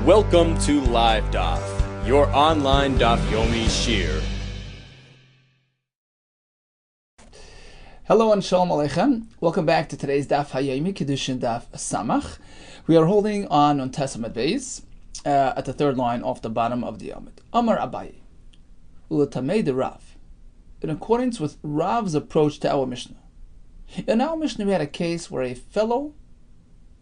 Welcome to Live DAF, your online DAF Yomi Shir. Hello and Shalom Aleichem. Welcome back to today's DAF HaYomi, KIDDUSHIN DAF Samach. We are holding on Testament Beis at the third line off the bottom of the Amud. Amar Abaye, Ulatamei de Rav. In accordance with Rav's approach to our Mishnah. In our Mishnah we had a case where a fellow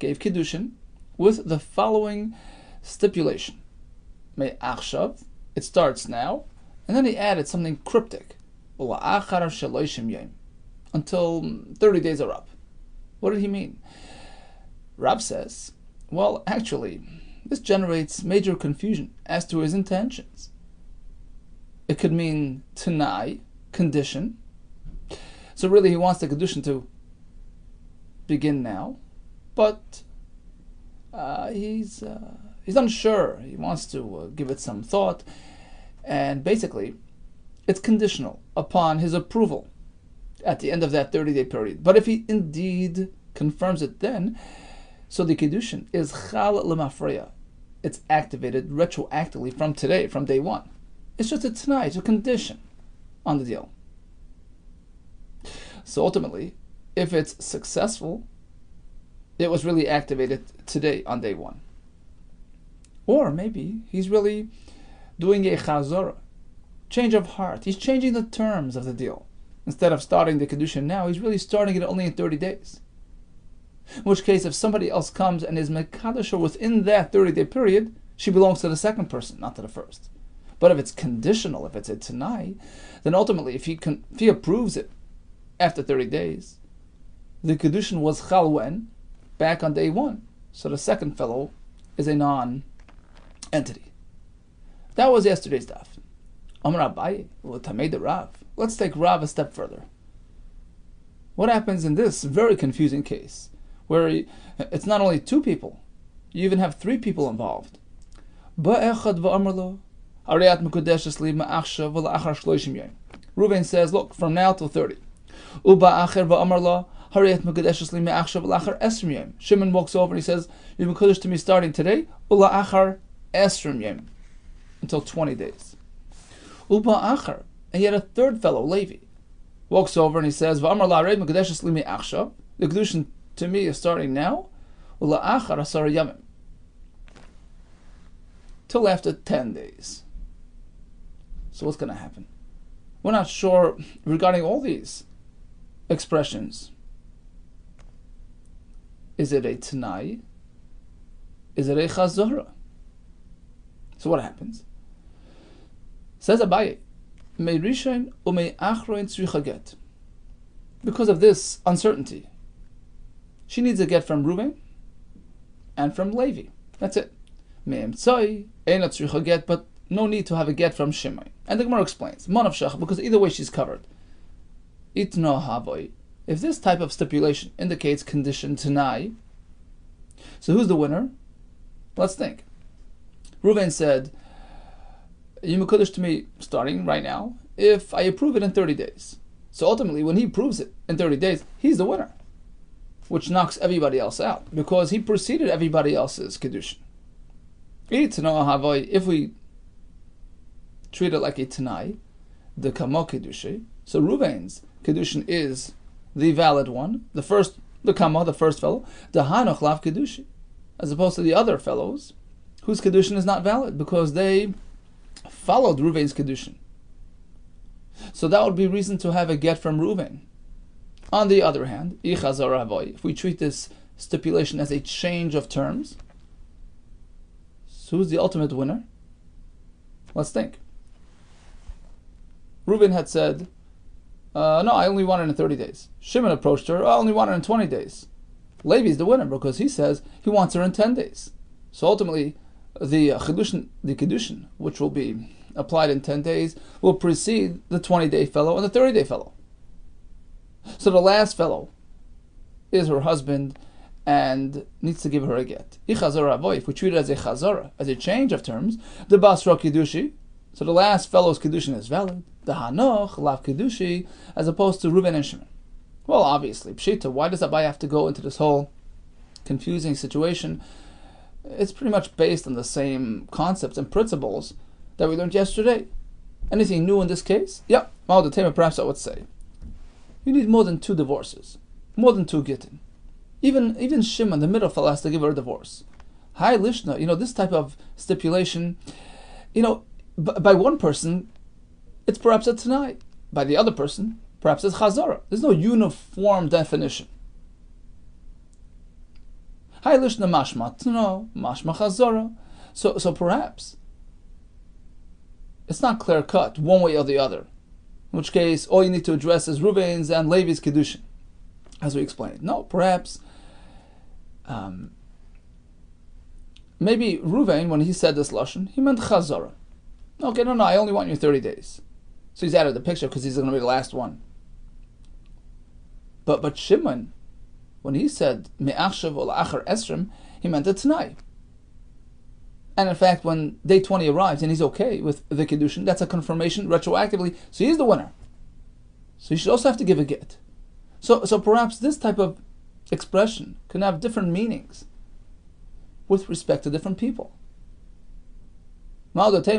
gave Kiddushin with the following stipulation. May achshav, it starts now, and then he added something cryptic. Until 30 days are up. What did he mean? Rab says, well, actually, this generates major confusion as to his intentions. It could mean tanai, condition. So really he wants the Kiddushin to begin now, but he's unsure. He wants to give it some thought, and basically it's conditional upon his approval at the end of that 30-day period. But if he indeed confirms it then, so the Kiddushin is chal lemafreya. It's activated retroactively from today, from day one. It's just a t'nai, it's a condition on the deal. So ultimately, if it's successful, it was really activated today on day one. Or maybe he's really doing a chazorah, change of heart. He's changing the terms of the deal. Instead of starting the Kiddushin now, he's really starting it only in 30 days. In which case, if somebody else comes and is mekadosh within that 30-day period, she belongs to the second person, not to the first. But if it's conditional, if it's a tanai, then ultimately, if he approves it after 30 days, the Kiddushin was chal when? Back on day one. So the second fellow is a non-entity. That was yesterday's daf. Amar Abaye, Ulatamei de Rav. Let's take Rav a step further. What happens in this very confusing case, where it's not only two people, you even have three people involved? Reuven says, look, from now till 30. Shimon walks over and he says, you're mekudesh to me starting today, until 20 days. And yet a third fellow, Levi, walks over and he says, the Kiddushin to me is starting now, till after 10 days. So what's going to happen? We're not sure regarding all these expressions. Is it a Tanai? Is it a Chazorah? So what happens? Says Abaye, May Rishon or May Achroin tzricha get. Because of this uncertainty, she needs a get from Reuven and from Levi. That's it. May Emtzai Eina tzricha get, but no need to have a get from Shimon. And the Gemara explains, Manav Shach, because either way she's covered. Itno Havoi. If this type of stipulation indicates condition Tanai, so who's the winner? Let's think. Reuven said, you mekudesh to me starting right now if I approve it in 30 days. So ultimately, when he proves it in 30 days, he's the winner, which knocks everybody else out because he preceded everybody else's Kiddushin. If we treat it like a Tanai, the Kamo Kiddushi, so Reuven's Kiddushin is the valid one, the first fellow, the Hanoch Lav Kiddushi, as opposed to the other fellows whose Kiddushin is not valid because they followed Reuven's Kiddushin. So that would be reason to have a get from Reuven. On the other hand, if we treat this stipulation as a change of terms, so who's the ultimate winner? Let's think. Reuven had said, no, I only want it in 30 days. Shimon approached her, I only want it in 20 days. Levi's the winner because he says he wants her in 10 days. So ultimately, the Kiddushin, which will be applied in 10 days, will precede the 20-day fellow and the 30-day fellow. So the last fellow is her husband and needs to give her a get. If we treat it as a chazara, as a change of terms, the basra kiddushi, so the last fellow's kiddushin is valid. The hanoch lav kiddushi, as opposed to Reuven and Shimon. Well, obviously, pshita. Why does Abaye have to go into this whole confusing situation? it's pretty much based on the same concepts and principles that we learned yesterday. Anything new in this case? Yeah, perhaps I would say. You need more than 2 divorces, more than 2 gittin. Even Shimon, the middle fellow, has to give her a divorce. Hi Lishna, this type of stipulation, by one person, it's perhaps a Tanai. By the other person, perhaps it's Chazara. There's no uniform definition. Hi Lishna mashma, mashma Chazara. So perhaps it's not clear cut one way or the other. In which case, all you need to address is Ruvain's and Levi's Kiddushin, as we explained. No, perhaps maybe Ruvain, when he said this lashon, he meant Chazara. Okay, no, I only want you 30 days. So he's out of the picture because he's going to be the last one. But Shimon, when he said Me'achshav ol achar esrim, he meant a Tanai. And in fact, when day 20 arrives and he's okay with the Kiddushin, that's a confirmation retroactively. So he's the winner. So he should also have to give a get. So perhaps this type of expression can have different meanings with respect to different people. And therefore,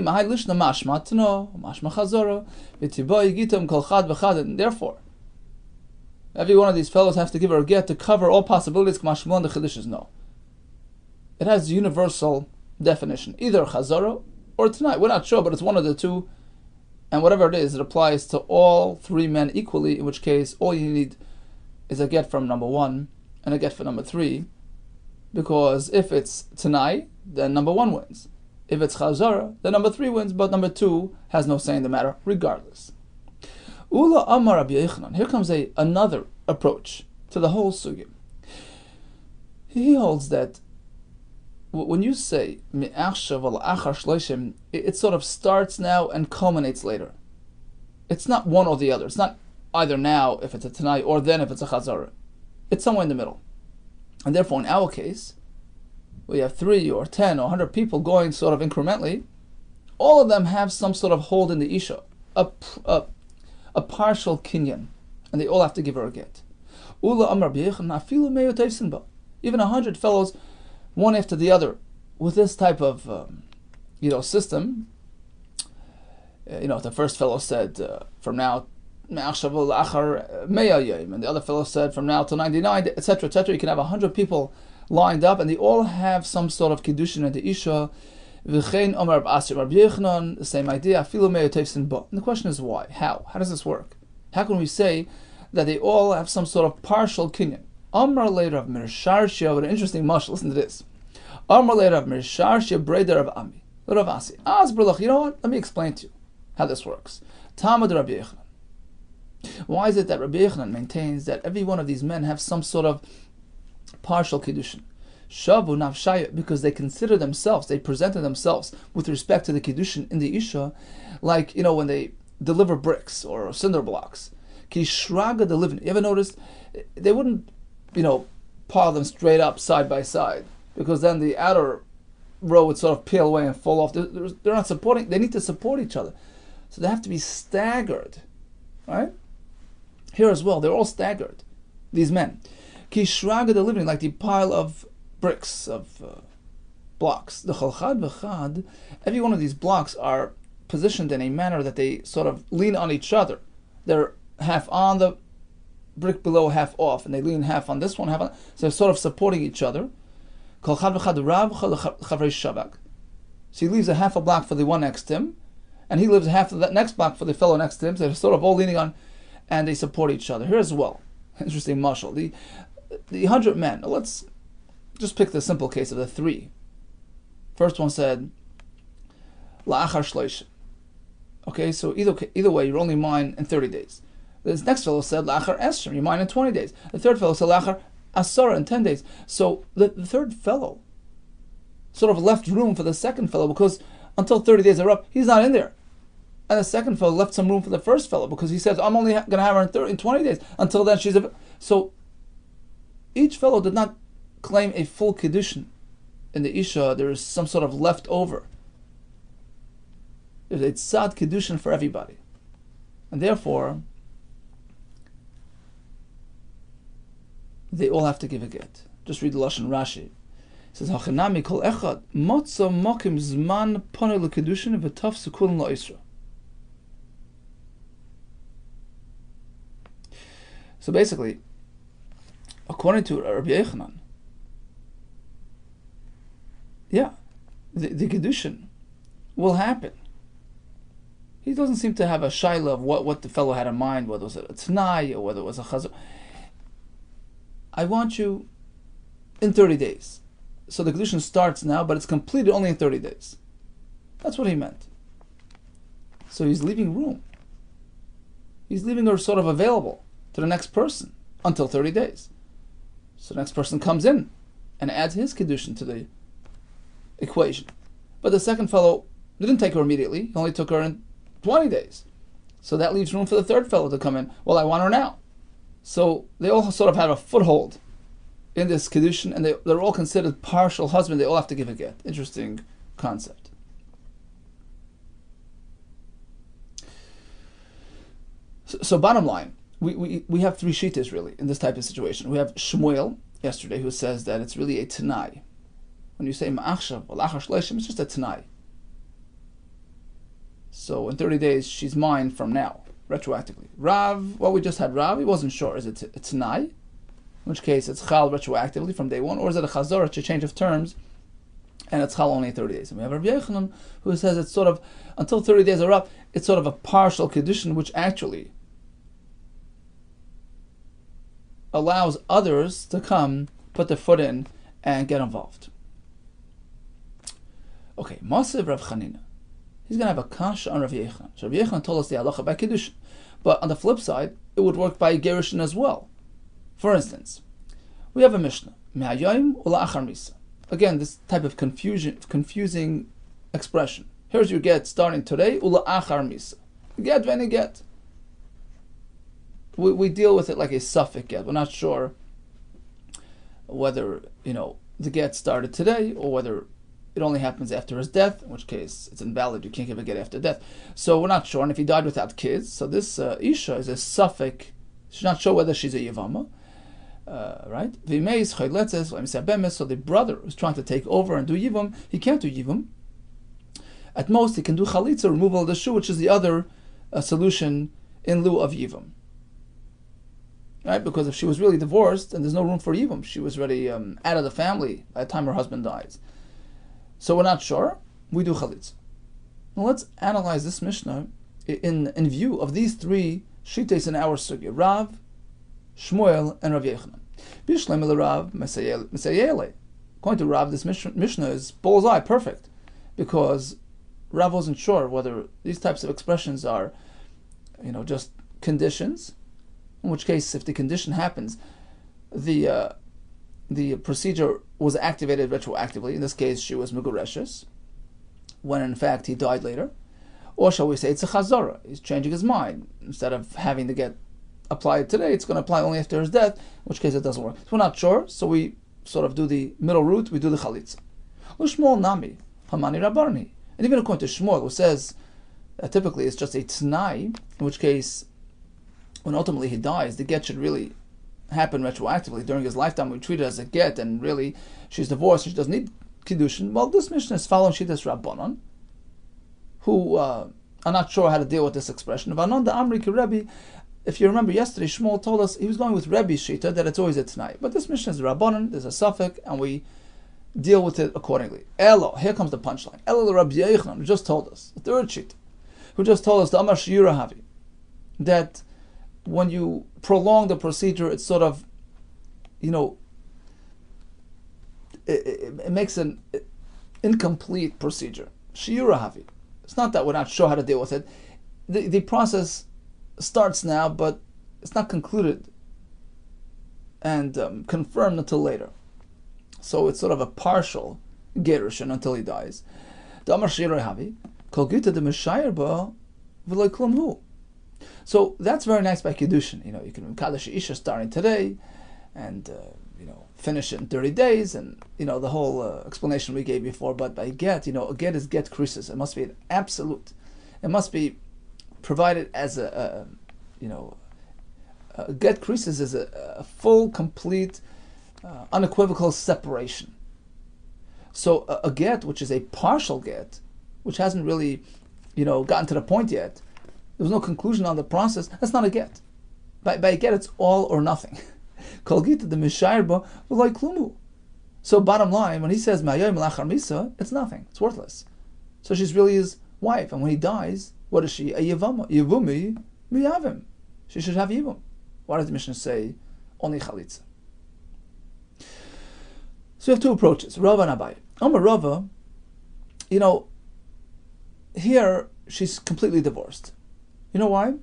every one of these fellows have to give her a get to cover all possibilities. No. It has universal definition, either Chazara or Tanai. We're not sure, but it's one of the two, and whatever it is, it applies to all 3 men equally, in which case all you need is a get from number 1 and a get for number 3, because if it's Tanai, then number 1 wins. If it's Chazara, then number 3 wins, but number 2 has no say in the matter, regardless. Ula Amar Rabbi Yehuda. Here comes another approach to the whole sugya. He holds that when you say Me'achshav ol achar shloshim, it sort of starts now and culminates later. It's not one or the other. It's not either now if it's a Tanai or then if it's a Chazara. It's somewhere in the middle. And therefore, in our case, we have 3 or 10 or 100 people going sort of incrementally. All of them have some sort of hold in the Isha, a partial kinyan, and they all have to give her a get. Ula Amar afilu me'u teisin ba. Even 100 fellows, one after the other, with this type of system. If the first fellow said from now me'achshav la'achar me'ah yom, and the other fellow said from now till 99, etc., etc. You can have 100 people lined up, and they all have some sort of kiddushin in the isha. V'chein Amar Rabbi Yehuda, the same idea. Afilu me'u teisin ba. And the question is why? How does this work? How can we say that they all have some sort of partial kinyan? Amar later of Mirsharshia, what an interesting mashal. Listen to this. Amar later of Mirsharshia breder of Ami. Rav Asi. You know what? Let me explain to you how this works. Tamad Rabbi Yehuda. Why is it that Rabbi Yehuda maintains that every one of these men have some sort of partial kiddushin? Shavu nafshaya, because they consider themselves, they presented themselves with respect to the kiddushin in the isha, like when they deliver bricks or cinder blocks. Ki shraga delivin. You ever noticed they wouldn't, pile them straight up side by side, because then the outer row would sort of peel away and fall off. They're not supporting. They need to support each other, so they have to be staggered, right? Here as well, they're all staggered. These men, ki shraga delivin, like the pile of bricks, of blocks. The chalchad v'chad, every one of these blocks are positioned in a manner that they sort of lean on each other. They're half on the brick below, half off, and they lean half on this one, half on. So they're sort of supporting each other. Chalchad v'chad rav chavrei shavak. So he leaves a half a block for the one next to him, and he leaves half of that next block for the fellow next to him. So they're sort of all leaning on, and they support each other. Here as well, interesting mashal. The 100 men. Let's just pick the simple case of the 3. First one said, la'achar shlosh. Okay, so either way, you're only mine in 30 days. This next fellow said, la'achar esrim, you're mine in 20 days. The third fellow said, la'achar asara, in 10 days. So the third fellow sort of left room for the second fellow, because until 30 days are up, he's not in there. And the second fellow left some room for the first fellow, because he says, I'm only going to have her in 20 days. Until then, she's a... So each fellow did not claim a full kiddushin in the isha. There is some sort of leftover. There's a tzad kiddushin for everybody, and therefore they all have to give a get. Just read the lashon Rashi. He says Hachanami kol echad motza mokim zman pone lekiddushin v'taf sekulin la'isra. So basically, according to Rabbi Yehuda, yeah, the kiddushin will happen. He doesn't seem to have a shaila of what the fellow had in mind, whether it was a t'nai or whether it was a chazor. I want you in 30 days. So the kiddushin starts now, but it's completed only in 30 days. That's what he meant. So he's leaving room. He's leaving her sort of available to the next person until 30 days. So the next person comes in and adds his kiddushin to the equation. But the second fellow didn't take her immediately. He only took her in 20 days. So that leaves room for the third fellow to come in. Well, I want her now. So they all sort of have a foothold in this kiddushin, and they're all considered partial husband. They all have to give a get. Interesting concept. So bottom line, we have three shittas really in this type of situation. We have Shmuel yesterday who says that it's really a tanai. When you say ma'achshav or lachar shleishim, it's just a tanai. So in 30 days, she's mine from now, retroactively. Rav, well, we just had Rav. He wasn't sure. Is it a tanai? In which case, it's chal retroactively from day one, or is it a chazor, it's a change of terms, and it's chal only 30 days. And we have Rabbi Yehuda who says it's sort of, until 30 days are up, it's sort of a partial kiddushin, which actually allows others to come, put their foot in, and get involved. Okay, Masiv Rav Chanina. He's going to have a kasha on Rav Yehuda. So Rav Yehuda told us the halacha by kiddushin. But on the flip side, it would work by gerushin as well. For instance, we have a Mishnah. Me'ayayim ula'achar misa. Again, this type of confusing expression. Here's your get starting today, ula'achar misa. Get when you get. We deal with it like a suffix get. We're not sure whether, the get started today or whether it only happens after his death, in which case it's invalid. You can't give a get after death. So we're not sure. And if he died without kids, so this Isha is a suffix. She's not sure whether she's a Yavama. Right? Fri May is chayletzes, so the brother who's trying to take over and do Yivam, he can't do Yivam. At most, he can do Chalitza, removal of the shoe, which is the other solution in lieu of Yivam. Right? Because if she was really divorced and there's no room for Yivam, she was already out of the family by the time her husband dies. So we're not sure. We do Chalitza. Now let's analyze this Mishnah in view of these three shittas in our sugya: Rav, Shmuel, and Rav Yehuda. Bishlem Rav Mesayele. According to Rav, this Mishnah is bullseye, perfect, because Rav wasn't sure whether these types of expressions are, just conditions. In which case, if the condition happens, the procedure was activated retroactively. In this case, she was Megureshes, when in fact he died later. Or shall we say it's a chazara? He's changing his mind. Instead of having to get applied today, it's going to apply only after his death, in which case it doesn't work. So we're not sure, so we sort of do the middle route, we do the chalitza. Shmuel nami, hamani rabarni. And even according to Shmuel, who says that typically it's just a t'nai, in which case, when ultimately he dies, the get should really happen retroactively. During his lifetime, we treat it as a get, and really, she's divorced, she doesn't need kiddushin. Well, this Mishnah is following Shittas Rabbanon, who are not sure how to deal with this expression. Vananda Amri Rebbe. If you remember yesterday, Shmuel told us he was going with Rebbe's Shita, that it's always a t'nai. But this Mishnah is Rabbanon, there's a suffix, and we deal with it accordingly. Elo, here comes the punchline. Elo Rabbi Yehuda, who just told us, the third Shita, who just told us the Amar Shiyura Havi, that when you prolong the procedure, it's sort of, it makes an incomplete procedure. Shiyura Havi. It's not that we're not sure how to deal with it. The process starts now, but it's not concluded and confirmed until later. So it's sort of a partial gerushin until he dies. The Amar Shiyura Havi, Kol Gita de Meshayir Ba V'Lo Klum Hu. So that's very nice by kiddushin. You can kaddish isha starting today, and finish it in 30 days, and the whole explanation we gave before. But by get, a get is get krisis. It must be an absolute. It must be provided as a get krisis is a full, complete, unequivocal separation. So a get, which is a partial get, which hasn't really, gotten to the point yet, there's no conclusion on the process, that's not a get. By a get, it's all or nothing. Kol gita de mishayirba v'loy klumu. So bottom line, when he says ma'ayom lachar misa, it's nothing. It's worthless. So she's really his wife, and when he dies, what is she? A yevama. Yevumi miyavim. She should have yevum. Why does the Mishnah say only chalitza? So we have two approaches, Rava and Abaye. Amar Rava, here she's completely divorced. You know why?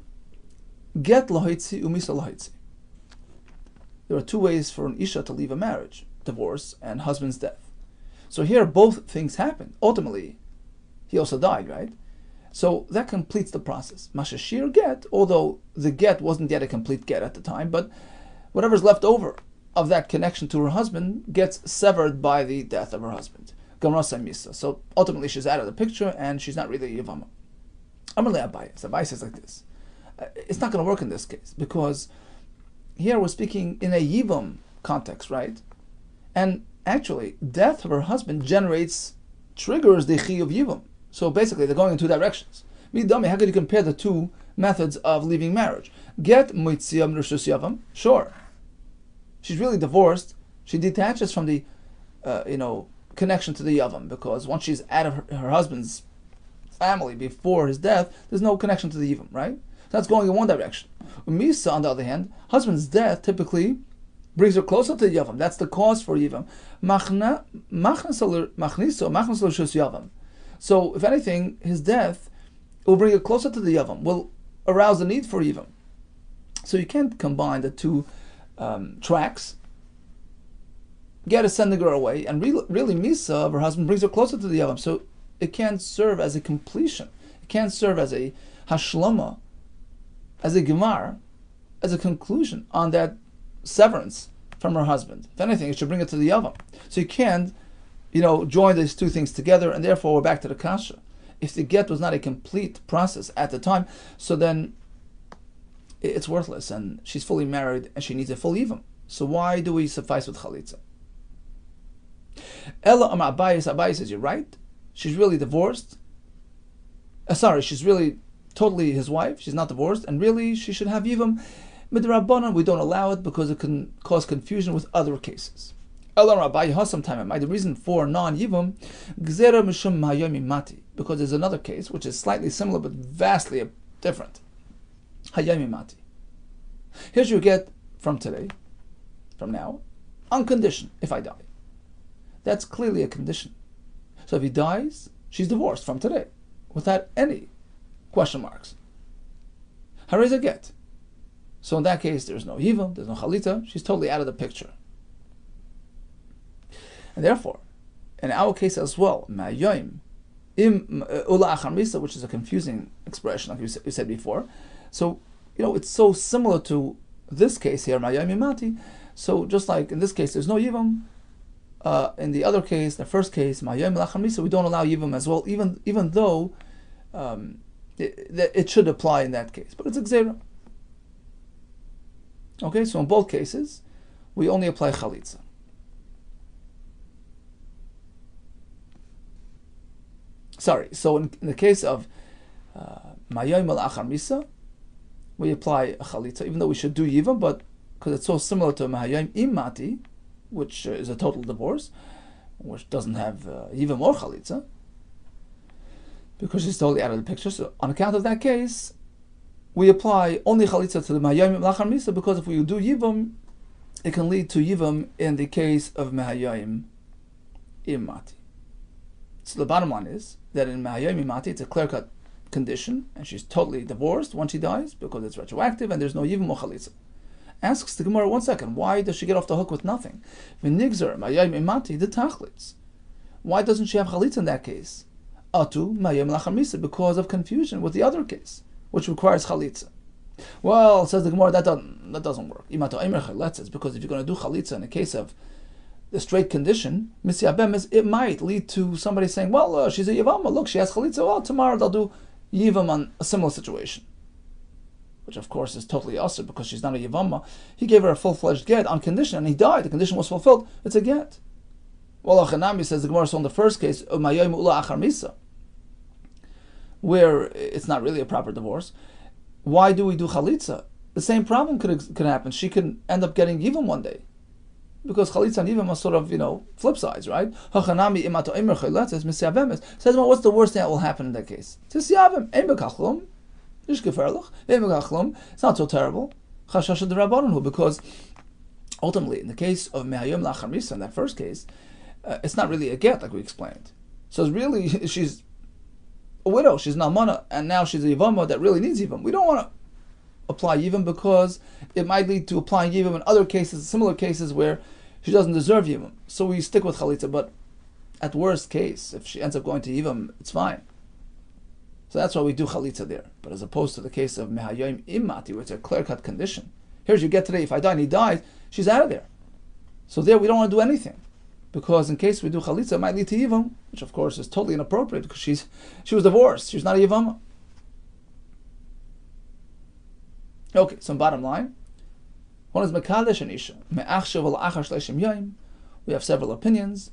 Get lahoitzi umisa lahoitzi. There are two ways for an isha to leave a marriage: divorce and husband's death. So here both things happen. Ultimately, he also died, right? So that completes the process. Mashashir get, although the get wasn't yet a complete get at the time, but whatever's left over of that connection to her husband gets severed by the death of her husband. Gamrasa misa. So ultimately she's out of the picture and she's not really a yavama. Amarle Abaye. So Abaye says like this. It's not going to work in this case because here we're speaking in a yivam context, right? And actually, death of her husband triggers the chi of yivam. So basically, they're going in two directions. Midami, how could you compare the two methods of leaving marriage? Get moitziyam rishus yavam. Sure, she's really divorced. She detaches from the, connection to the yavam because once she's out of her husband's family before his death, there's no connection to the yavam, right? That's going in one direction. Misa, on the other hand, husband's death typically brings her closer to the yavam. That's the cause for yavam. So, if anything, his death will bring her closer to the yavam, will arouse the need for yavam. So you can't combine the two tracks. Get her, sending her away, and really misa of her husband brings her closer to the yavam. So it can't serve as a completion. It can't serve as a hashlama, as a gemar, as a conclusion on that severance from her husband. If anything, it should bring it to the yavam. So you can't, join these two things together, and therefore we're back to the kasha. If the get was not a complete process at the time, so then it's worthless, and she's fully married, and she needs a full yavam. So why do we suffice with chalitza? Ella Amar Abaye says, you're right. She's really divorced. She's really totally his wife. She's not divorced, and really she should have yivam. Midrabanan, we don't allow it because it can cause confusion with other cases. The reason for non-yivam, gzera mishum hayomi mati, because there's another case which is slightly similar but vastly different. Hayomi mati. Here's what you get from today, from now, on condition if I die. That's clearly a condition. So if he dies, she's divorced from today, without any question marks. Hareza get. So in that case, there's no yivam, there's no chalita, she's totally out of the picture. And therefore, in our case as well, ma'yoim im ula achar misa, which is a confusing expression, like you said before. So, it's so similar to this case here, ma'yoim imati. So just like in this case, there's no yivam. In the other case, the first case, ma'yoim lachar misa, we don't allow yivam as well, even though it should apply in that case. But it's gzera. Okay, so in both cases, we only apply chalitza. So in the case of Mayayim al Achar Misa, we apply a chalitza, even though we should do yivam, but because it's so similar to Mahayim Imati, which is a total divorce, which doesn't have yivam or chalitza, because she's totally out of the picture. So on account of that case, we apply only chalitza to the Mahayim al Achar Misa, because if we do yivam, it can lead to yivam in the case of Mahayim Imati. So the bottom line is that in Mahayim Imati, it's a clear-cut condition, and she's totally divorced once she dies because it's retroactive and there's no Yivim or Chalitza. Asks the Gemara, 1 second, why does she get off the hook with nothing? V'nigzer Mahayim Imati, the Tachlitz. Why doesn't she have Chalitza in that case? Atu Mahayim Lachar Misa, because of confusion with the other case, which requires Chalitza. Well, says the Gemara, that doesn't work. Imato Eimer Chalitza, because if you're going to do Chalitza in a case of the straight condition, it might lead to somebody saying, well, she's a Yavama, look, she has Chalitza, well, tomorrow they'll do Yivam on a similar situation. Which, of course, is totally usher because she's not a Yavama. He gave her a full-fledged get on condition, and he died. The condition was fulfilled. It's a get. Well, Achanami says the Gemara saw in the first case, Umayayim Ula Achar Misa, where it's not really a proper divorce. Why do we do Chalitza? The same problem could happen. She could end up getting Yivam one day. Because Chalitza and Yivam are sort of, flip sides, right? Hachanami imato emer chayletzes misyavemes. Says, well, what's the worst thing that will happen in that case? Says, Yavim, ein bekachlum, ish geferlich, ein bekachlum. It's not so terrible. Chashasha de Rabbananhu, because ultimately, in the case of Mehayom Lachar Misa, in that first case, it's not really a get, like we explained. So it's really, she's a widow, she's an almana, and now she's a Yivama that really needs Yivam. We don't want to apply Yivam because it might lead to applying Yivam in other cases, similar cases where she doesn't deserve Yivam. So we stick with Chalitza, but at worst case, if she ends up going to Yivam, it's fine. So that's why we do Chalitza there. But as opposed to the case of Mehayim Imati, where it's a clear-cut condition. Here's you get today, if I die and he dies, she's out of there. So there we don't want to do anything. Because in case we do Chalitza, it might lead to Yivam, which of course is totally inappropriate because she was divorced. She's not a Yivama. Okay, so bottom line, one is Mekadesh and Isha. We have several opinions.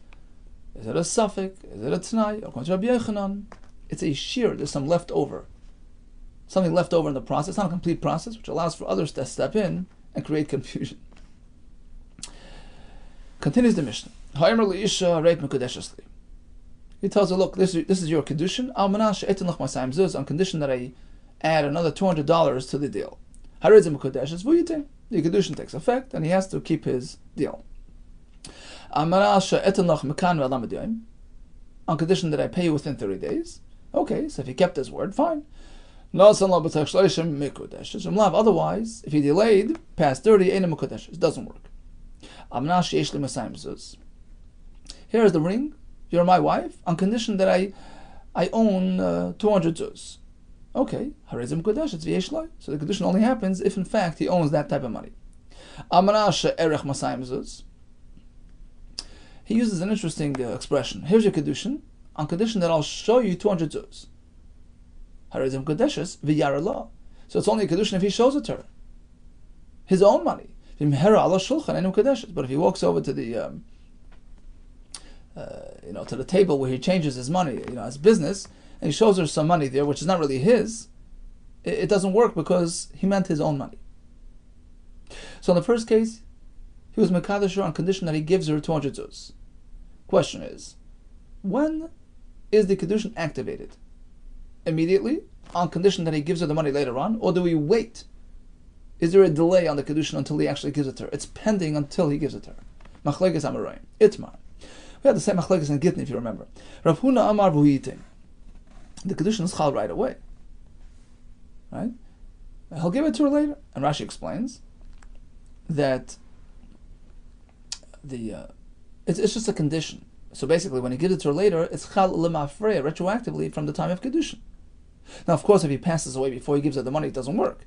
Is it a suffix? Is it a T'nai? According to Rabbi Yechanan, it's a shear. There's some left over. Something left over in the process. It's not a complete process, which allows for others to step in and create confusion. Continues the Mishnah. He tells her, look, this is your Kiddushin. On condition that I add another $200 to the deal. The Kiddushin takes effect, and he has to keep his deal. On condition that I pay you within 30 days. Okay, so if he kept his word, fine. Otherwise, if he delayed past 30, it doesn't work. Here's the ring. You're my wife, on condition that I own 200 zuz. Okay, it's so the condition only happens if in fact he owns that type of money. He uses an interesting expression. Here's your Kiddushin, on condition that I'll show you 200 zuz. So it's only a Kiddushin if he shows it to her. His own money. But if he walks over to the to the table where he changes his money, his business, and he shows her some money there, which is not really his, it doesn't work because he meant his own money. So in the first case, he was Mekadesh on condition that he gives her 200 zuz. Question is, when is the Kiddushin activated? Immediately, on condition that he gives her the money later on, or do we wait? Is there a delay on the Kiddushin until he actually gives it to her? It's pending until he gives it to her. Machlekes Amoraim. Itmar. We had the same Machlekes in Gittin, if you remember. Rav Huna Amar V'huyitin. The Kiddushin is chal right away. Right? He'll give it to her later. And Rashi explains that it's just a condition. So basically, when he gives it to her later, it's chal lemafreya, retroactively from the time of Kiddushin. Now, of course, if he passes away before he gives her the money, it doesn't work.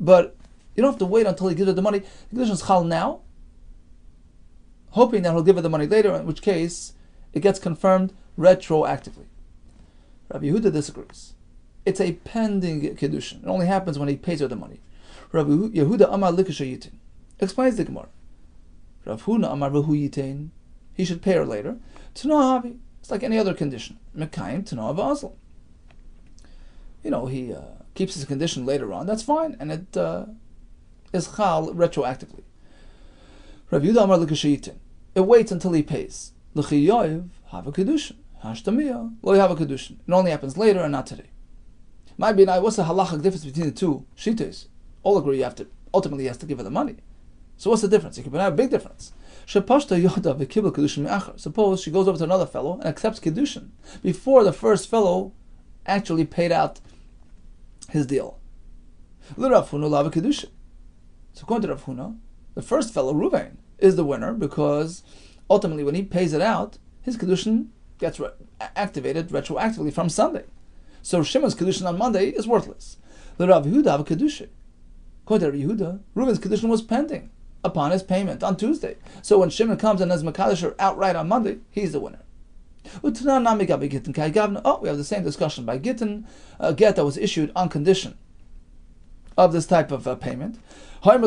But you don't have to wait until he gives her the money. The Kiddushin is chal now, hoping that he'll give her the money later, in which case it gets confirmed retroactively. Rabbi Yehuda disagrees. It's a pending Kiddushin. It only happens when he pays her the money. Rabbi Yehuda Amar Likashayitin explains the Gemara. Rav Huna Amar V'huyitin. He should pay her later. Tanoahavi. It's like any other condition. Mekayim Tanoah V'azl. He keeps his condition later on. That's fine, and it is chal retroactively. Rabbi Yehuda Amar Likashayitin. It waits until he pays. L'chiyoyev have a Kiddushin. Hashtamiyah lo have a Kiddushin. It only happens later and not today. Might be what's the halachic difference between the two shitas? All agree ultimately he has to give her the money. So what's the difference? It could be a big difference. Suppose she goes over to another fellow and accepts Kiddushin before the first fellow actually paid out his deal. So according to Rav Huna, the first fellow, Ruvain, is the winner because ultimately when he pays it out, his Kiddushin gets activated retroactively from Sunday. So Shimon's Kiddushin on Monday is worthless. The Rabbi Yehuda have a Kiddushin. According to Rabbi Yehuda, Reuven's Kiddushin was pending upon his payment on Tuesday. So when Shimon comes and has Mekadesh outright on Monday, he's the winner. Oh, we have the same discussion by Gittin, a get that was issued on condition of this type of payment. Oh, in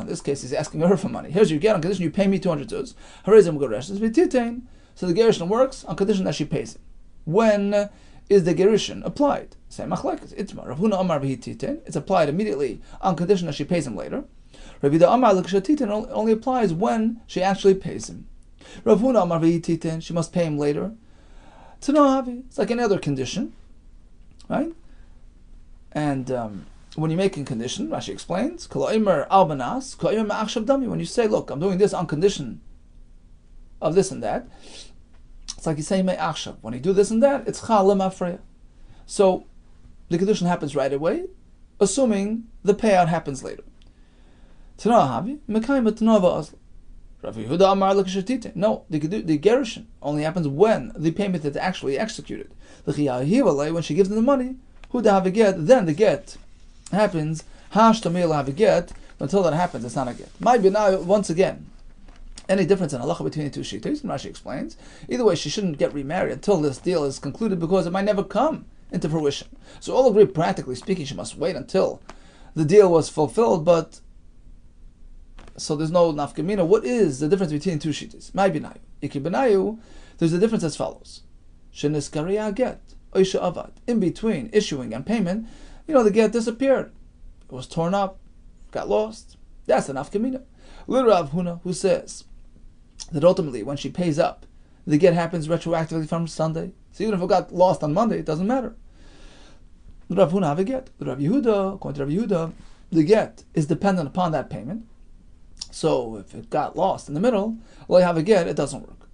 this case, he's asking her for money. Here's your get on condition you pay me 200 zuz. So the gerushin works on condition that she pays him. When is the gerushin applied? Same machlekes. It's applied immediately on condition that she pays him later. Rabbi Yehuda Amar l'kshatitin only applies when she actually pays him. Rav Huna Amar v'hititin, she must pay him later. Tanohavi, it's like any other condition, right? And when you're making condition, Rashi explains, when you say, look, I'm doing this on condition of this and that, it's like you say me'achshav. When you do this and that, it's chal lemafreya. So the condition happens right away, assuming the payout happens later. Tanohavi, mekayim tanova asl. Rabbi Yehuda Amar l'kashatite. No, the gerushin only happens when the payment is actually executed. When she gives them the money, who have a get, then the get happens. Hashtamil have a get. Until that happens, it's not a get. Might be now once again. Any difference in halacha between the two shittas? Rashi explains. Either way, she shouldn't get remarried until this deal is concluded because it might never come into fruition. So all agree, practically speaking, she must wait until the deal was fulfilled. But so there's no nafkamina. What is the difference between two shittas? Might be nayu. Iki benayu. There's a difference as follows. Sheniskariya get. In between issuing and payment, the get disappeared. It was torn up, got lost. That's the nafkamina. Little Rav Huna, who says that ultimately when she pays up, the get happens retroactively from Sunday. So even if it got lost on Monday, it doesn't matter. Rav Huna have a get. Rav Yehuda, according to Rav Yehuda, the get is dependent upon that payment. So if it got lost in the middle, well, you have a get, it doesn't work.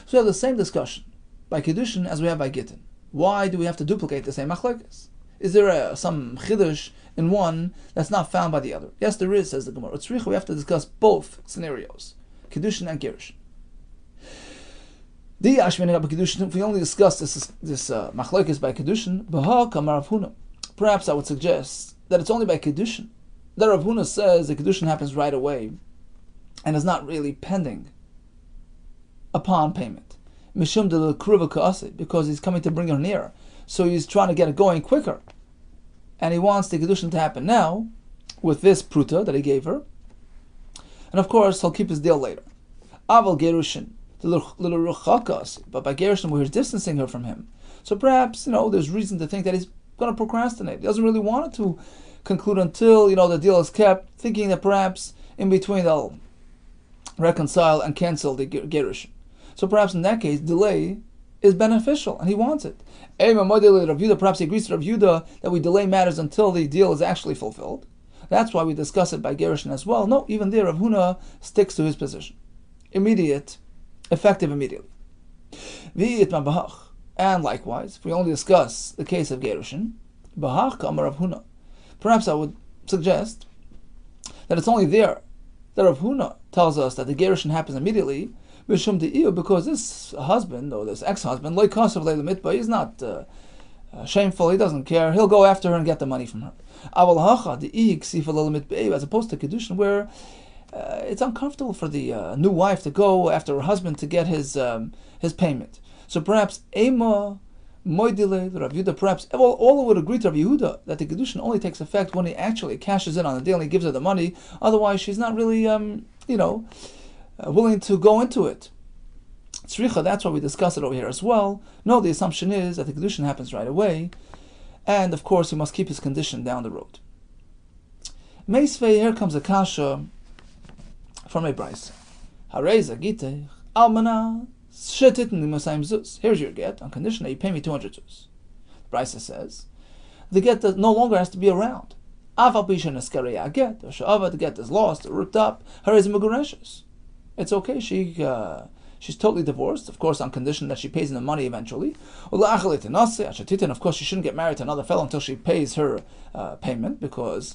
So we have the same discussion by Kiddushin as we have by Gittin. Why do we have to duplicate the same machlekes? Is there some chiddush in one that's not found by the other? Yes, there is, says the Gemara. We have to discuss both scenarios, Kiddushin and Gerushin. If we only discuss this machlekes by Kiddushin, perhaps I would suggest that it's only by Kiddushin. That Rav Huna says the Kiddushin happens right away and is not really pending upon payment. Mishum de l'kruva ka'ase, because he's coming to bring her near. So he's trying to get it going quicker. And he wants the Kiddushin to happen now with this pruta that he gave her. And of course, he'll keep his deal later. Aval gerushin, but by gerushin, where he's distancing her from him. So perhaps, there's reason to think that he's going to procrastinate. He doesn't really want it to conclude until, the deal is kept, thinking that perhaps in between they'll reconcile and cancel the gerushin. So perhaps in that case, delay is beneficial, and he wants it. Perhaps he agrees to Rav Yehuda that we delay matters until the deal is actually fulfilled. That's why we discuss it by gerushin as well. No, even there, Rav Huna sticks to his position. Immediate, effective immediately. And likewise, if we only discuss the case of gerushin, perhaps I would suggest that it's only there that Rav Huna tells us that the gerushin happens immediately, because this husband, or this ex-husband, he's not shameful, he doesn't care, he'll go after her and get the money from her. As opposed to Kiddushin, where it's uncomfortable for the new wife to go after her husband to get his payment. So perhaps Ema, Moidile, Rav Yehuda, perhaps all would agree to Rav Yehuda that the Kiddushin only takes effect when he actually cashes in on the deal and he gives her the money. Otherwise, she's not really, willing to go into it. Tzricha, that's why we discuss it over here as well. No, the assumption is that the Kiddushin happens right away, and of course he must keep his condition down the road. Meisvei, here comes a kasha from a brisa. Hareza gite almana shetit nimasayim zuz. Here's your get on condition that you pay me 200 zuz. The brisa says the get no longer has to be around. Aval pisha neskariya get or she'ava, the get is lost or ripped up. Hareza megureshes. It's okay. She's totally divorced, of course, on condition that she pays him the money eventually. Of course, she shouldn't get married to another fellow until she pays her payment, because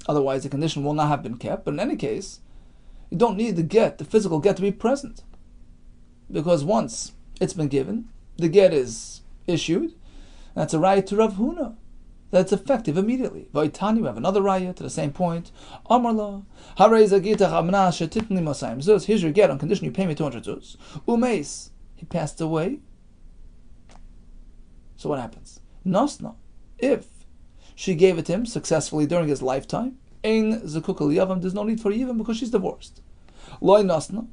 otherwise the condition will not have been kept. But in any case, you don't need the physical get to be present, because once it's been given, the get is issued. That's a right to Rav Huna. That's effective immediately. Vaitani, we have another raya to the same point. Amarla, here's your get on condition you pay me 200 zuz. Umeis, he passed away. So what happens? Nosna, if She gave it to him successfully during his lifetime. Ein Zakuk Yavam, there's no need for Yivam because she's divorced. Loi Nasna,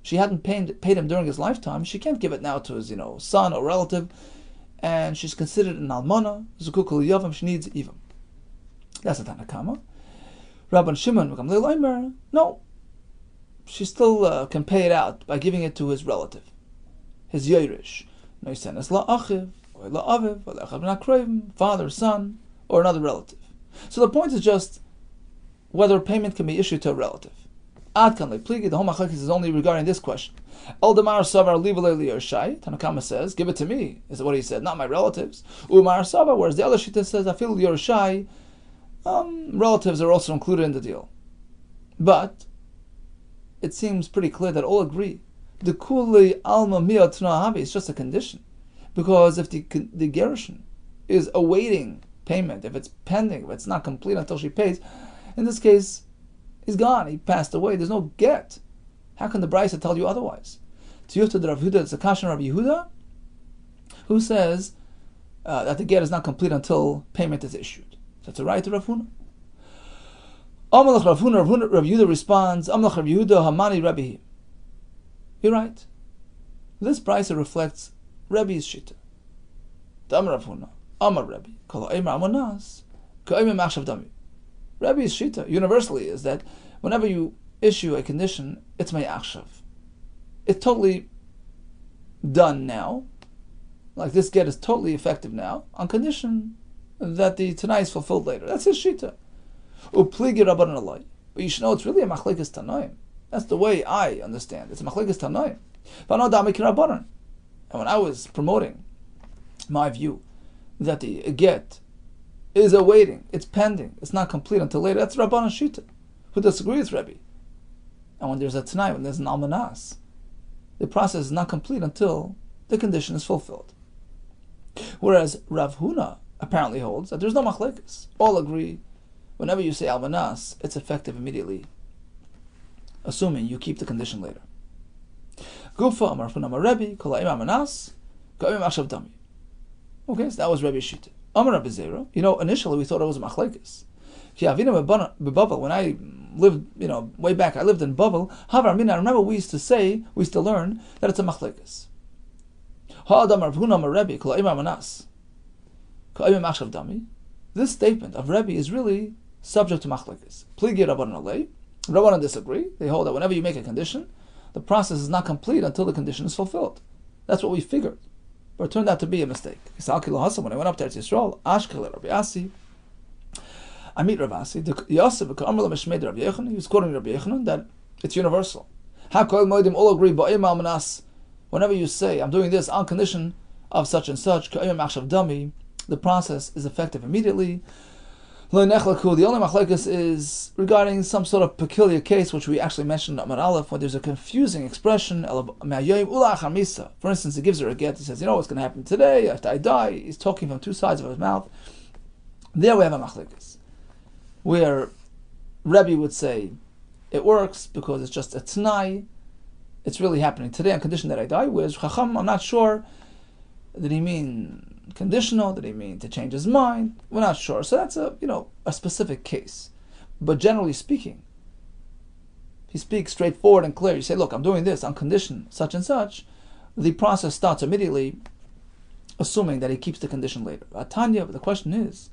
she hadn't paid him during his lifetime. She can't give it now to his son or relative, and she's considered an Almana. Zakuk Yavam, she needs Yivam. That's a Tanakama. Rabban Shimon, no, she still can pay it out by giving it to his relative, his Yerush. Father, son, or another relative. So the point is just whether payment can be issued to a relative. The whole machlekes is only regarding this question. Eldamar Savar Livalei Liyarshai, Tanakama says, give it to me, is what he said, not my relatives. Umar Savar, whereas the other Shita says, I feel Liyarshai, relatives are also included in the deal. But it seems pretty clear that all agree. The Kuli Alma Mia Tnahavi is just a condition. Because if the Gerushin is awaiting payment, if it's pending, if it's not complete until she pays, in this case, he's gone, he passed away, there's no get. How can the Brisa tell you otherwise? Tiyuta the Rav Yehuda, it's a kashan Rabbi Yehuda, who says that the get is not complete until payment is issued. That's a right to Rav Huna. Amalach Rav Huna, Rav Yehuda responds, Amalach Rav Yehuda Hamani Rabbi. You're right. This Brisa reflects Rabbi's shita. Dam Rav Huna, Amar Rabbi, Kol Eimer Amonas, Ka'eimer Machshav Dami. Rabbi's shita universally is that whenever you issue a condition, it's my achshav. It's totally done now. Like this get is totally effective now, on condition that the Tanai is fulfilled later. That's his shita. Upligi Rabbanan Alai. But you should know it's really a machlekes Tanaim. That's the way I understand. It's a machlekes Tanaim. And when I was promoting my view that the get is awaiting, it's pending, it's not complete until later, that's Rabbanan Shita, who disagrees with Rabbi. And when there's a Tanai, when there's an Almanas, the process is not complete until the condition is fulfilled. Whereas Rav Huna apparently holds that there's no machlekes. All agree, whenever you say Almanas, it's effective immediately, assuming you keep the condition later. Gufa Amar Funa Rebbe, Kol Ha'im Almanas, Ka'im Achshav Dami. Okay, so that was Rebbe's shita. Amar Rabbi Zera, initially we thought it was a machlekes. When I lived, way back, I lived in Bavel. Havar Mina, I remember we used to learn that it's a machlekes. Ha'adam Rav Huna Amar Rebbe, Kol Ha'im Almanas, Ka'im Achshav Dami. This statement of Rebbe is really subject to machlekes. Pligi Rabbanan Alei. Rabbanan disagree. They hold that whenever you make a condition, the process is not complete until the condition is fulfilled. That's what we figured. But it turned out to be a mistake. When I went up to Eretz Yisrael, Rabbi Asi, I meet Rabbi Asi. He was quoting Rabbi Yehuda that it's universal. All agree, whenever you say, I'm doing this on condition of such and such, the process is effective immediately. The only machlekes is regarding some sort of peculiar case, which we actually mentioned in Amar Aleph, when there's a confusing expression. For instance, he gives her a get. He says, what's going to happen today after I die? He's talking from two sides of his mouth. There we have a machlekes, where Rebbe would say it works because it's just a t'nai. It's really happening today on condition that I die. Whereas Chacham, I'm not sure. Did he mean conditional? Did he mean to change his mind? We're not sure. So that's a specific case. But generally speaking, he speaks straightforward and clear. You say, look, I'm doing this on condition such and such. The process starts immediately, assuming that he keeps the condition later. Vatanya, but the question is,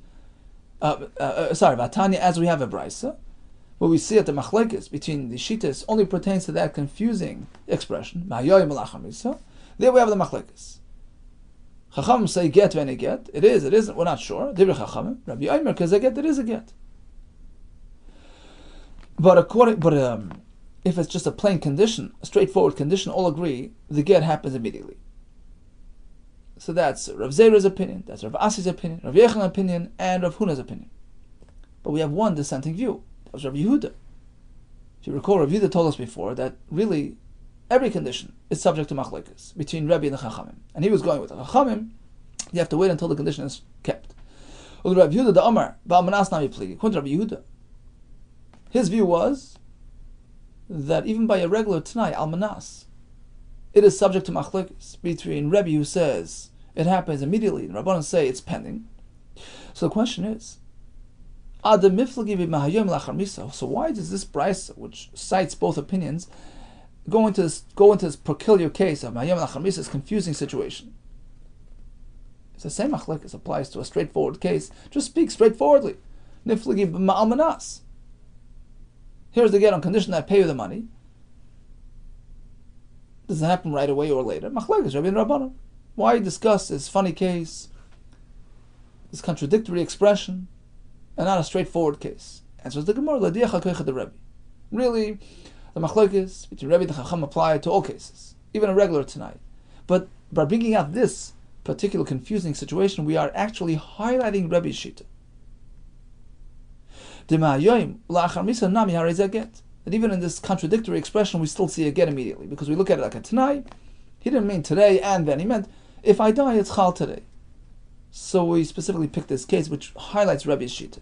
Vatanya, as we have a brisa, what we see at the machlekes between the shitas only pertains to that confusing expression. There we have the machlekes. Chacham say get when a get. It is, it isn't, we're not sure. Divrei Chachamim. Rabbi Eimer, because a get, it is a get. But if it's just a plain condition, a straightforward condition, all agree, the get happens immediately. So that's Rav Zera's opinion, that's Rav Asi's opinion, Rav Yechan's opinion, and Rav Huna's opinion. But we have one dissenting view. That was Rav Yehuda. If you recall, Rav Yehuda told us before that really every condition is subject to machlekes between Rebbe and the Chachamim. And he was going with the Chachamim, you have to wait until the condition is kept. Rav Yehuda the Amar, Ba'amanas nami pligi. According to Rabbi Yehuda, his view was that even by a regular Tanai, Almanas, it is subject to machlekes between Rebbe, who says it happens immediately, and Rabbanan say it's pending. So the question is, So why does this brisa, which cites both opinions, go into this peculiar case of Mahayom Lachamisa, this confusing situation? It's the same machlekes applies to a straightforward case. Just speak straightforwardly. Nifligi b'ma'almanas. Here's the get on condition that I pay you the money. Does it happen right away or later? Machlekes Rabbi and Rabbanan. Why discuss this funny case, this contradictory expression, and not a straightforward case? Answers the Gemara, L'diach HaKoich the Rebbe. Really, the machlekes between Rebbe and the Chacham apply to all cases, even a regular tonight. But by bringing out this particular confusing situation, we are actually highlighting Rebbe's shita. That even in this contradictory expression, we still see a get immediately, because we look at it like a tanai. He didn't mean today and then. He meant if I die, it's chal today. So we specifically picked this case, which highlights Rebbe's shita.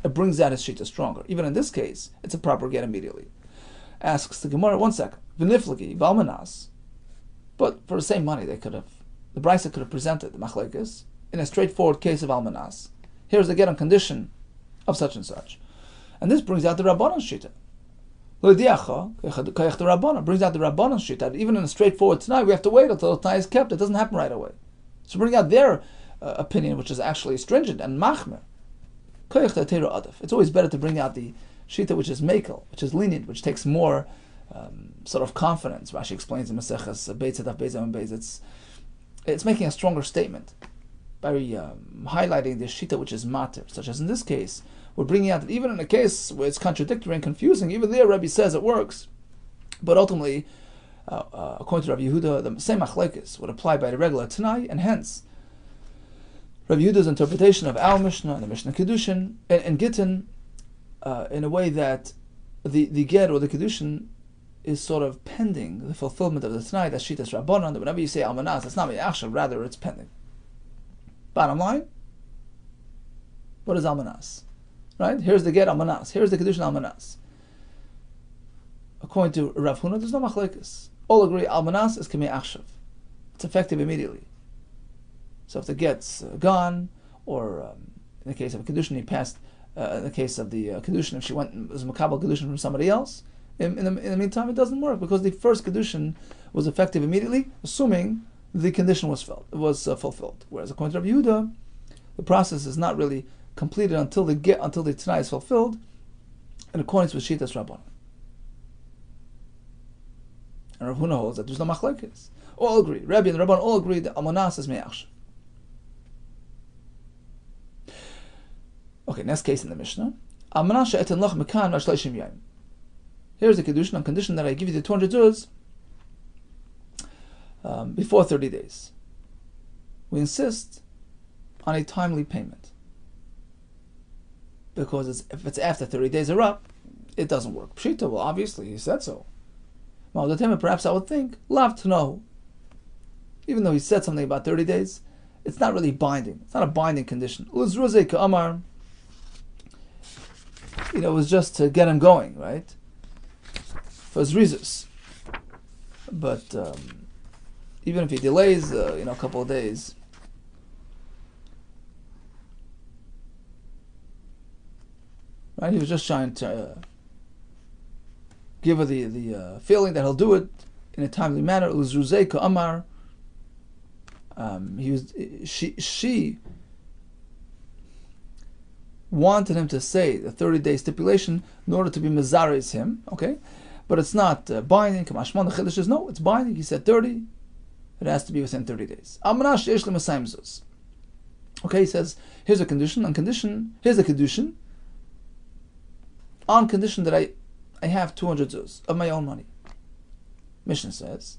It brings out his shita stronger. Even in this case, it's a proper get immediately. Asks the Gemara, 1 second. V'niflagi v'almanas. But for the same money, the brisa could have presented the machlekes in a straightforward case of almanas. Here's the get on condition of such and such. And this brings out the Rabbanan shita. The Rabbanan brings out the Rabbanan shita. Even in a straightforward tonight, we have to wait until the tonight is kept. It doesn't happen right away. So bring out their opinion, which is actually stringent and machmer. It's always better to bring out the shita which is mekel, which is lenient, which takes more sort of confidence. Rashi explains in Maseches Beis Daf Beis Amud Beis. It's making a stronger statement by highlighting the shita which is mater, such as in this case. We're bringing out that even in a case where it's contradictory and confusing, even there Rabbi says it works, but ultimately, according to Rabbi Yehuda, the same machlekes would apply by the regular Tanai, and hence Rabbi Yehuda's interpretation of our Mishnah and the Mishnah KIDDUSHIN and Gittin in a way that the get or the KIDDUSHIN is sort of pending the fulfillment of the Tanai, that's Shitas Rabbanan, that whenever you say Almanas, it's not Me'achshav, rather it's pending. Bottom line, what is Almanas? Right? Here's the get Almanas. Here's the KIDDUSHIN Almanas. According to Rav Huna, there's no machlekes. All agree Almanas is K'mei Achshav. It's effective immediately. So if the get's gone, or in the case of a KIDDUSHIN, he passed, in the case of the KIDDUSHIN, if she was Makabel KIDDUSHIN from somebody else, in the meantime it doesn't work, because the first KIDDUSHIN was effective immediately, assuming the condition was fulfilled. Whereas according to Rabbi Yehuda, the process is not really completed until the Tanai is fulfilled, in accordance with Shitas Rabbanan. And Rav Huna holds that there's no machlekes. All agree. Rabbi and the Rabban all agree that Almanas is Me'achshav. Okay, next case in the Mishnah. Almanas she'eten loch mekan v'shleishim yayim. Here's the KIDDUSHIN on condition that I give you the 200 zuz before 30 days. We insist on a timely payment. Because if it's after 30 days are up, it doesn't work. Pshita, well, obviously, he said so. Perhaps I would think, love to know. Even though he said something about 30 days, it's not really binding. It's not a binding condition. It was just to get him going, right? For his reasons. But even if he delays, a couple of days, right? He was just trying to give her the feeling that he'll do it in a timely manner. Amar. She wanted him to say the 30-day stipulation in order to be mezares him. Okay, but it's not binding. Kamashmon the chiddush is no, it's binding. He said 30. It has to be within 30 days. Okay, he says here's a condition. Here's a KIDDUSHIN. On condition that I have 200 zuz of my own money. Mishnah says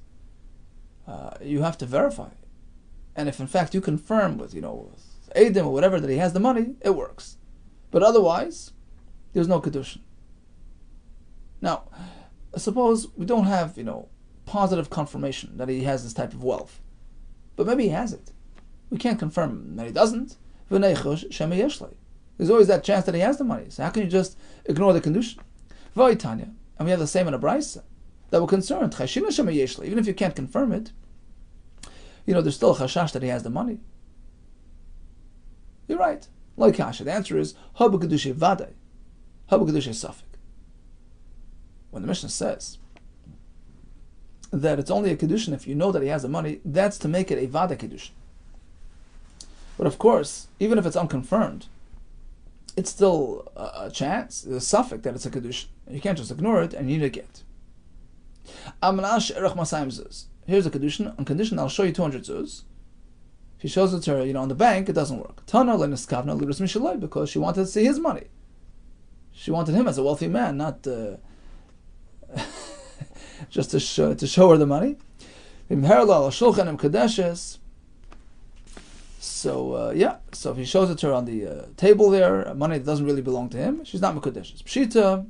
you have to verify, and if in fact you confirm with Eidim or whatever that he has the money, it works. But otherwise, there's no KIDDUSHIN. Now, suppose we don't have positive confirmation that he has this type of wealth, but maybe he has it. We can't confirm that he doesn't. There's always that chance that he has the money. So how can you just ignore the condition? And we have the same in a brisa that we're concerned. Even if you can't confirm it, there's still a chashash that he has the money. You're right. Like kasha, the answer is haba kedusha vadai, haba kedusha safek. When the Mishnah says that it's only a kedushin if you know that he has the money, that's to make it a vada kedushin. But of course, even if it's unconfirmed, it's still a chance, a suffix that it's a kedushin. You can't just ignore it, and you need a get. Here's a kedushin. On condition, I'll show you 200 zuz. If he shows it to her, on the bank, it doesn't work. Tana le'niskavna liras mishalei, because she wanted to see his money. She wanted him as a wealthy man, not just to show her the money. So if he shows it to her on the table there, money that doesn't really belong to him, she's not mekudeshes. Pshita,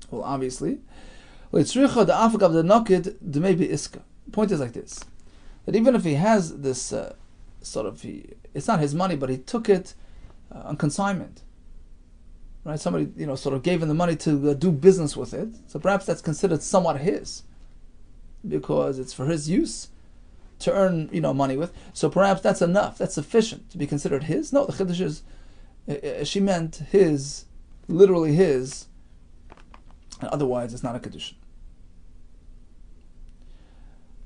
well, obviously, the point is like this: that even if he has this it's not his money, but he took it on consignment, right? Somebody sort of gave him the money to do business with it, so perhaps that's considered somewhat his, because it's for his use to earn money with. So perhaps that's enough, that's sufficient to be considered his. No, the chiddush is she meant his, literally his, and otherwise it's not a kedushin.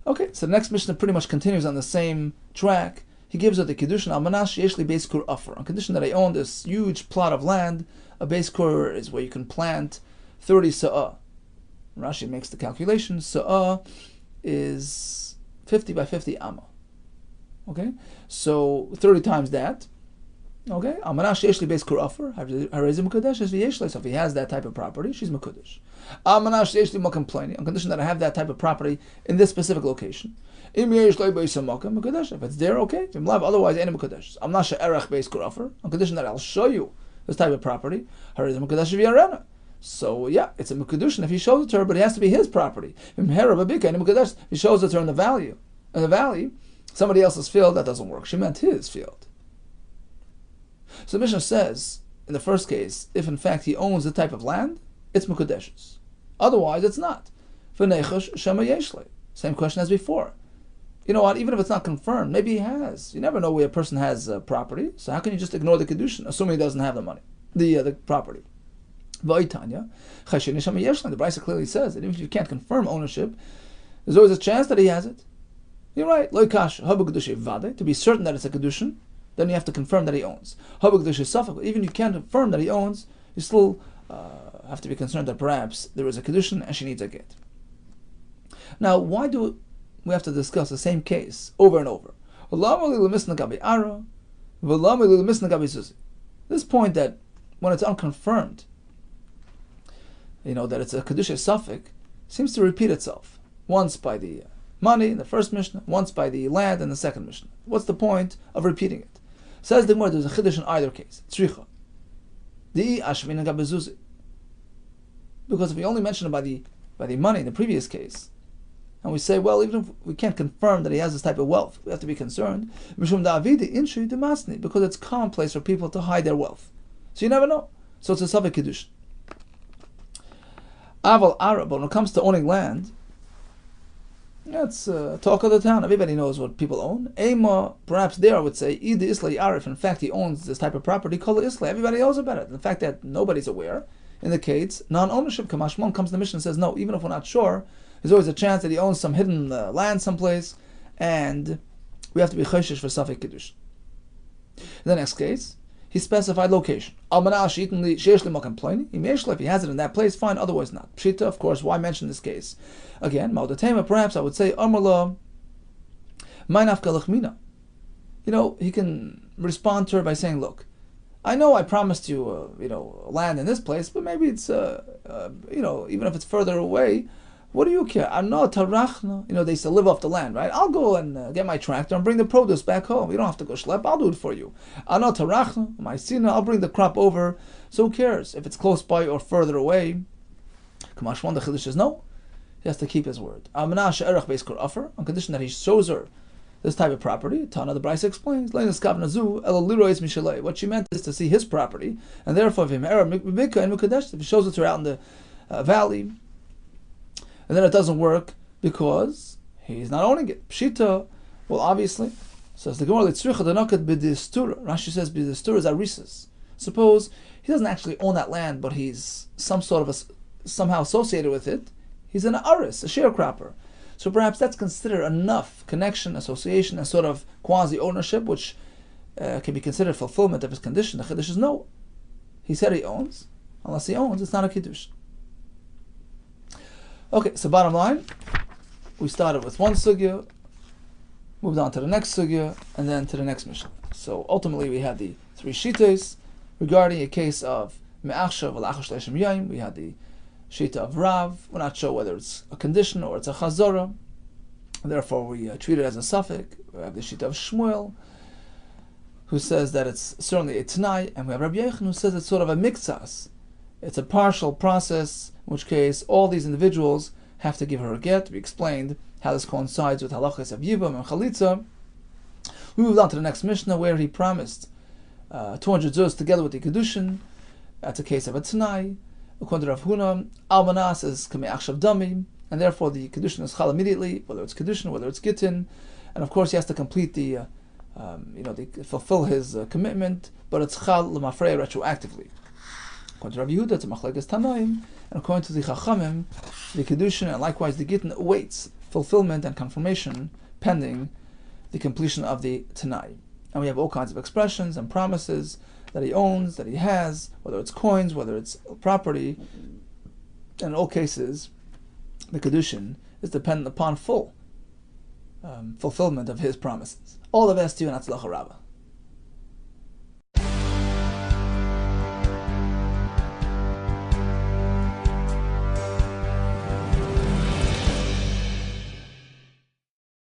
Okay, so the next Mishnah pretty much continues on the same track. He gives her the kedushin al manash yeshli beis kur offer, on condition that I own this huge plot of land. A beis kur is where you can plant 30 sa'ah. Rashi makes the calculation. Sa'ah is 50 by 50 amma. Okay, so 30 times that. Okay, al manash yeshli beis kur offer. Harizim mukadesh is v'yeshli. So if he has that type of property, she's mukadesh. Al manash yeshli mokem pleni, on condition that I have that type of property in this specific location. If it's there, okay. Otherwise, any mukadesh. I'm not she'erach beis kur offer, on condition that I'll show you this type of property. So yeah, it's a mukadushin if he shows it to her, but it has to be his property. If he shows it to her in the valley, somebody else's field, that doesn't work. She meant his field. So the Mishnah says, in the first case, if in fact he owns the type of land, it's mukadeshes. Otherwise, it's not. Same question as before. You know what? Even if it's not confirmed, maybe he has. You never know where a person has property. So how can you just ignore the kedushin, assuming he doesn't have the money, the property? The Brisa clearly says that even if you can't confirm ownership, there's always a chance that he has it. You're right. To be certain that it's a kedushin, then you have to confirm that he owns. Even if you can't confirm that he owns, you still have to be concerned that perhaps there is a kedushin and she needs a get. Now, why do we have to discuss the same case over and over? This point that when it's unconfirmed, that it's a kedusha suffix, seems to repeat itself. Once by the money in the first Mishnah, once by the land in the second Mishnah. What's the point of repeating it? Says the Gemara, there's a chiddush in either case. Tzricha. Because if we only mention it by the money in the previous case, and we say, well, even if we can't confirm that he has this type of wealth, we have to be concerned, because it's commonplace for people to hide their wealth. So you never know. So it's a Savik Kiddush. Aval Arab, when it comes to owning land, that's talk of the town. Everybody knows what people own. Ema, perhaps there I would say, Ida Isla Arif, in fact he owns this type of property, Kala Isla. Everybody knows about it. The fact that nobody's aware indicates non-ownership. Kamashmon comes to the mission and says, no, even if we're not sure, there's always a chance that he owns some hidden land someplace, and we have to be chayshish for Safek Kiddush. In the next case, he specified location. If he has it in that place, fine, otherwise not. Pshita, of course, why mention this case? Again, Maudatema, perhaps I would say, Amrla, Mainaf Galachmina. He can respond to her by saying, look, I know I promised you, land in this place, but maybe it's, even if it's further away, what do you care? I'm not tarachna. They used to live off the land, right? I'll go and get my tractor and bring the produce back home. You don't have to go schlep. I'll do it for you. I'm not tarachna. My sina. I'll bring the crop over. So who cares if it's close by or further away? Kamashwan the chiddush says no. He has to keep his word. Amana she'erach beis kur offer, on condition that he shows her this type of property. Tana the Brisa explains. What she meant is to see his property, and therefore if he shows it to her out in the valley, and then it doesn't work because he's not owning it. Pshita, well, obviously, So as the Gemara Litzricha Danakat B'Distura, Rashi says B'Distura is Arisus. Suppose he doesn't actually own that land, but he's somehow associated with it. He's an aris, a sharecropper. So perhaps that's considered enough connection, association, and sort of quasi-ownership, which can be considered fulfillment of his condition. The Chiddush is no. He said he owns. Unless he owns, it's not a Kiddush. Okay, so bottom line, we started with one sugya, moved on to the next sugya, and then to the next mission. So ultimately we had the three shitas regarding a case of me'achshav v'lachar shleishim yayim. We had the shita of Rav. We're not sure whether it's a condition or it's a chazorah. Therefore we treat it as a suffix. We have the shita of Shmuel, who says that it's certainly a t'nai, and we have Rabbi Yehuda who says it's sort of a miktsas. It's a partial process, in which case all these individuals have to give her a get. We explained how this coincides with halachas of Yivam and Chalitza. We moved on to the next Mishnah, where he promised 200 zuz together with the Kiddushin. That's a case of a Tanai. According to Rav Huna, Almanas is Kamei Achshav Dami, and therefore the Kiddushin is chal immediately, whether it's Kiddushin, whether it's Gittin. And of course he has to complete fulfill his commitment, but it's chal l'mafrei retroactively. According to Rabbi Yehuda, it's a machlekes Tanaim, and according to the Chachamim, the Kiddushin and likewise the Gittin awaits fulfillment and confirmation pending the completion of the Tanai. And we have all kinds of expressions and promises that he owns, that he has, whether it's coins, whether it's property. And in all cases, the Kiddushin is dependent upon full fulfillment of his promises. All the best to you, and Atzlacha Rabbah.